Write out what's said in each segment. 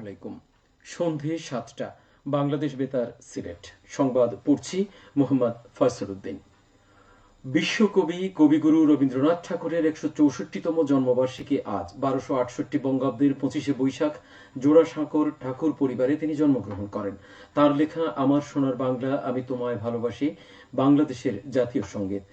আলাইকুম। সন্ধে ৭টা, বাংলাদেশ বেতার, সিলেট। সংবাদ পড়ছি মোহাম্মদ ফয়সল উদ্দিন। বিশ্বকবি কবিগুরু রবীন্দ্রনাথ ঠাকুরের ১৬৪তম জন্মবার্ষিকী আজ। ১২৬৮ বঙ্গাব্দের ২৫শে বৈশাখ জোড়াসাঁকোর ঠাকুর পরিবারে তিনি জন্মগ্রহণ করেন। তার লেখা আমার সোনার বাংলা, আমি তোমায় ভালোবাসি বাংলাদেশের জাতীয় সঙ্গীত।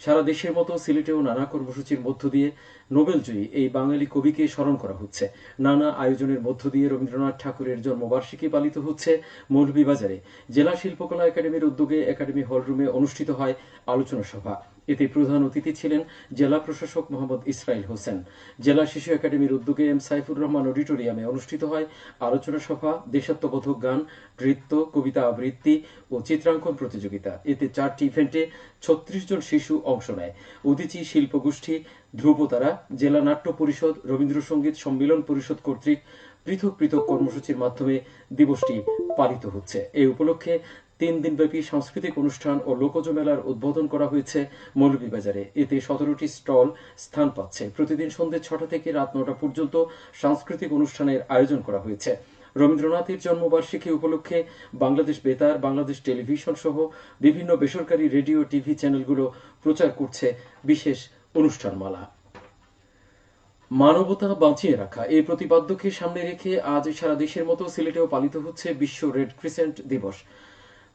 সারা দেশের মতো সিলেটেও নানা কর্মসূচির মধ্য দিয়ে নোবেলজয়ী এই বাঙালি কবিকে স্মরণ করা হচ্ছে। নানা আয়োজনের মধ্য দিয়ে রবীন্দ্রনাথ ঠাকুরের জন্মবার্ষিকী পালিত হচ্ছে মৌলভীবাজারে। জেলা শিল্পকলা একাডেমির উদ্যোগে একাডেমি হলরুমে অনুষ্ঠিত হয় আলোচনা সভা। এতে প্রধান অতিথি ছিলেন জেলা প্রশাসক মোহাম্মদ ইসরাইল হোসেন। জেলা শিশু একাডেমির উদ্যোগে এম সাইফুর রহমান অডিটোরিয়ামে অনুষ্ঠিত হয় আলোচনা সভা, দেশাত্মবোধক গান, নৃত্য, কবিতা আবৃত্তি ও চিত্রাঙ্কন প্রতিযোগিতা। এতে 4টি ইভেন্টে 36 জন শিশু অংশ নেয়। উদীচী শিল্পগোষ্ঠী, ধ্রুবতারা, জেলা নাট্য পরিষদ, রবীন্দ্রসঙ্গীত সম্মিলন পরিষদ কর্তৃক পৃথক পৃথক কর্মসূচির মাধ্যমে দিবসটি পালিত হচ্ছে। এই উপলক্ষে 3 দিনব্যাপী সাংস্কৃতিক অনুষ্ঠান ও লোকজ মেলার উদ্বোধন করা হয়েছে মৌলভীবাজারে। এতে 17টি স্টল স্থান পাচ্ছে। প্রতিদিন সন্ধ্যে 6টা থেকে রাত 9টা পর্যন্ত সাংস্কৃতিক অনুষ্ঠানের আয়োজন করা হয়েছে। রবীন্দ্রনাথের জন্মবার্ষিকী উপলক্ষে বাংলাদেশ বেতার, বাংলাদেশ টেলিভিশন সহ বিভিন্ন বেসরকারি রেডিও টিভি চ্যানেলগুলো প্রচার করছে বিশেষ অনুষ্ঠানমালা। মানবতা বাঁচিয়ে রাখা এই প্রতিপাদ্যকে সামনে রেখে আজ সারা দেশের মতো সিলেটেও পালিত হচ্ছে বিশ্ব রেড ক্রিসেন্ট দিবস।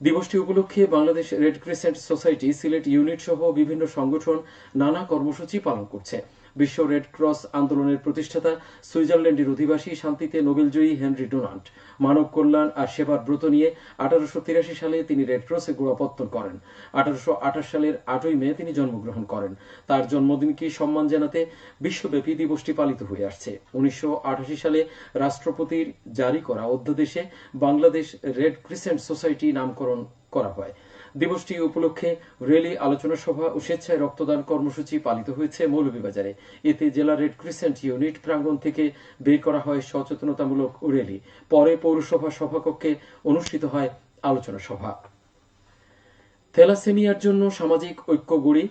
দিবসটি উপলক্ষে Bangladesh red crescent society, Sylhet unit সহ বিভিন্ন সংগঠন নানা কর্মসূচি পালন করছে। বিশ্ব রেড ক্রস আন্দোলনের প্রতিষ্ঠাতা সুইজারল্যান্ডের অধিবাসী, শান্তিতে নোবেলজয়ী হেনরি ডোনাল্ড মানব কল্যাণ আর সেবার ব্রত নিয়ে 1883 সালে তিনি রেড ক্রসে গোড়াপত্তন করেন। 1828 সালের 8ই মে তিনি জন্মগ্রহণ করেন। তার জন্মদিনকে সম্মান জানাতে বিশ্বব্যাপী দিবসটি পালিত হয়ে আসছে। 1988 সালে রাষ্ট্রপতির জারি করা অধ্যাদেশে বাংলাদেশ রেড ক্রিসেন্ট সোসাইটি নামকরণ করা হয়। দিবসটি উপলক্ষে র্যালি, আলোচনা সভা ও স্বেচ্ছায় রক্তদান কর্মসূচি পালিত হয়েছে মৌলভীবাজারে। এতে জেলা রেড ক্রিসেন্ট ইউনিট প্রাঙ্গণ থেকে বের করা হয় সচেতনতামূলক র্যালি। পরে পৌরসভা সভাকক্ষে অনুষ্ঠিত হয় আলোচনা সভা। থ্যালাসেমিয়ার জন্য সামাজিক ঐক্য গড়ি,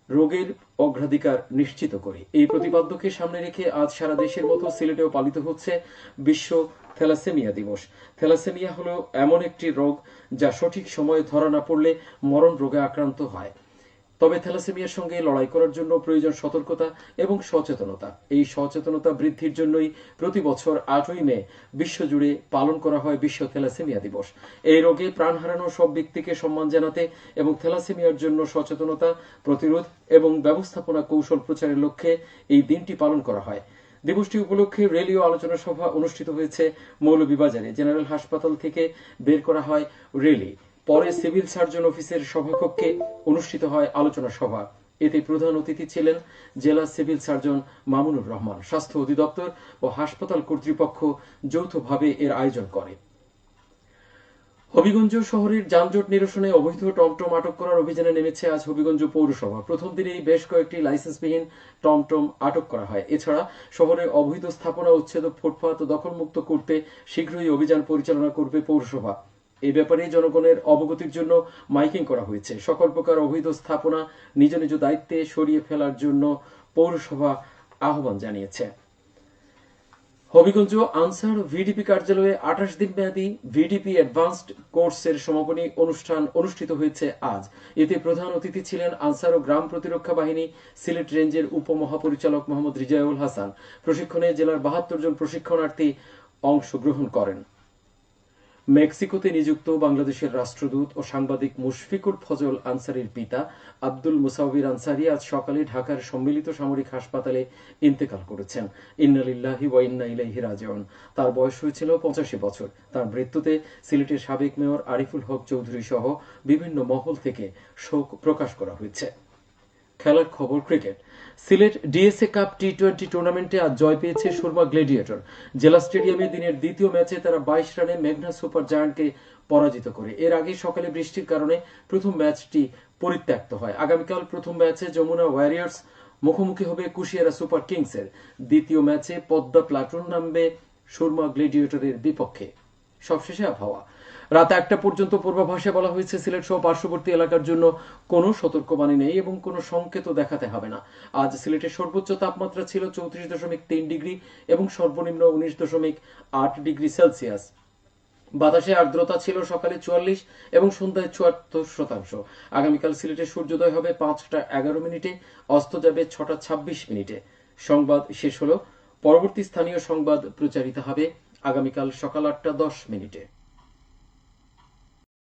রোগের অগ্রাধিকার নিশ্চিত করে এই প্রতিপাদ্যকে সামনে রেখে আজ সারা দেশের মতো সিলেটেও পালিত হচ্ছে বিশ্ব থ্যালাসেমিয়া দিবস। থ্যালাসেমিয়া হলো এমন একটি রোগ যা সঠিক সময়ে ধরা না পড়লে মরণ রোগে আক্রান্ত হয়। তবে থ্যালাসেমিয়ার সঙ্গে লড়াই করার জন্য প্রয়োজন সতর্কতা এবং সচেতনতা। এই সচেতনতা বৃদ্ধির জন্যই প্রতি বছর 8ই মে বিশ্বজুড়ে পালন করা হয় বিশ্ব থ্যালাসেমিয়া দিবস। এই রোগে প্রাণ হারানো সব ব্যক্তিকে সম্মান জানাতে এবং থ্যালাসেমিয়ার জন্য সচেতনতা, প্রতিরোধ এবং ব্যবস্থাপনা কৌশল প্রচারের লক্ষ্যে এই দিনটি পালন করা হয়। দিবসটি উপলক্ষে র্যালি ও আলোচনা সভা অনুষ্ঠিত হয়েছে মৌলভীবাজারে। জেনারেল হাসপাতাল থেকে বের করা হয় র্যালি। পরে সিভিল সার্জন অফিসের সভাকক্ষে অনুষ্ঠিত হয় আলোচনা সভা। এতে প্রধান অতিথি ছিলেন জেলা সিভিল সার্জন মামুনুর রহমান। স্বাস্থ্য অধিদপ্তর ও হাসপাতাল কর্তৃপক্ষ যৌথভাবে এর আয়োজন করে। হবিগঞ্জ শহরের যানজট নিরসনে অবৈধ টমটম আটক করার অভিযানে নেমেছে আজ হবিগঞ্জ পৌরসভা। প্রথম দিনেই বেশ কয়েকটি লাইসেন্সবিহীন টমটম আটক করা হয়। এছাড়া শহরে অবৈধ স্থাপনা উচ্ছেদ, ফুটপাত দখলমুক্ত করতে শীঘ্রই অভিযান পরিচালনা করবে পৌরসভা। এই ব্যাপারে জনগণের অবগতির জন্য মাইকিং করা হয়েছে। সকল প্রকার অবৈধ স্থাপনা নিজ নিজ দায়িত্বে সরিয়ে ফেলার জন্য পৌরসভা আহ্বান জানিয়েছে। হবিগঞ্জ আনসার ভিডিপি কার্যালয়ে 28 দিন মেয়াদী ভিডিপি অ্যাডভান্সড কোর্সের সমাপনী অনুষ্ঠান অনুষ্ঠিত হয়েছে আজ। এতে প্রধান অতিথি ছিলেন আনসার ও গ্রাম প্রতিরক্ষা বাহিনী সিলেট রেঞ্জের উপমহাপরিচালক মোহাম্মদ রিজাউল হাসান। প্রশিক্ষণে জেলার 72 জন প্রশিক্ষণার্থী অংশগ্রহণ করেন। মেক্সিকোতে নিযুক্ত বাংলাদেশের রাষ্ট্রদূত ও সাংবাদিক মুশফিকুল ফজল আনসারীর পিতা আব্দুল মুসাউবির আনসারী আজ সকালে ঢাকার সম্মিলিত সামরিক হাসপাতালে ইন্তেকাল করেছেন। ইন্না লিল্লাহি ওয়া ইন্না ইলাইহি রাজিউন। তার বয়স হয়েছিল 85 বছর। তার মৃত্যুতে সিলেটের সাবেক মেয়র আরিফুল হক চৌধুরী সহ বিভিন্ন মহল থেকে শোক প্রকাশ করা হয়েছে। খেলার খবর, ক্রিকেট। সিলেট ডিএসএ কাপ টি-20 টুর্নামেন্টে আজ জয় পেয়েছে সুরমা গ্লেডিয়েটর। জেলা স্টেডিয়ামে দিনের দ্বিতীয় ম্যাচে তারা 22 রানে মেঘনা সুপার জায়ান্টকে পরাজিত করে। এর আগে সকালে বৃষ্টির কারণে প্রথম ম্যাচটি পরিত্যক্ত হয়। আগামীকাল প্রথম ম্যাচে যমুনা ওয়ারিয়র্স মুখোমুখি হবে কুশিয়ারা সুপার কিংসের। দ্বিতীয় ম্যাচে পদ্মা প্লাটুন নামবে সুরমা গ্লেডিয়েটরের বিপক্ষে। সবশেষে আবহাওয়া। রাত 1টা পর্যন্ত পূর্বাভাসে বলা হয়েছে সিলেট সহ পার্শ্ববর্তী এলাকার জন্য কোনো সতর্কবাণী নেই এবং কোনো সংকেতও দেখাতে হবে না। আজ সিলেটের সর্বোচ্চ তাপমাত্রা ছিল 34.3 ডিগ্রি এবং সর্বনিম্ন 19.8 ডিগ্রি সেলসিয়াস। বাতাসে আর্দ্রতা ছিল সকালে 44 এবং সন্ধ্যায় 74%। আগামীকাল সিলেটে সূর্যোদয় হবে 5টা 11 মিনিটে, অস্ত যাবে 6টা 26 মিনিটে। সংবাদ শেষ হলো। পরবর্তী স্থানীয় সংবাদ প্রচারিত হবে আগামীকাল সকাল 8টা 10 মিনিটে।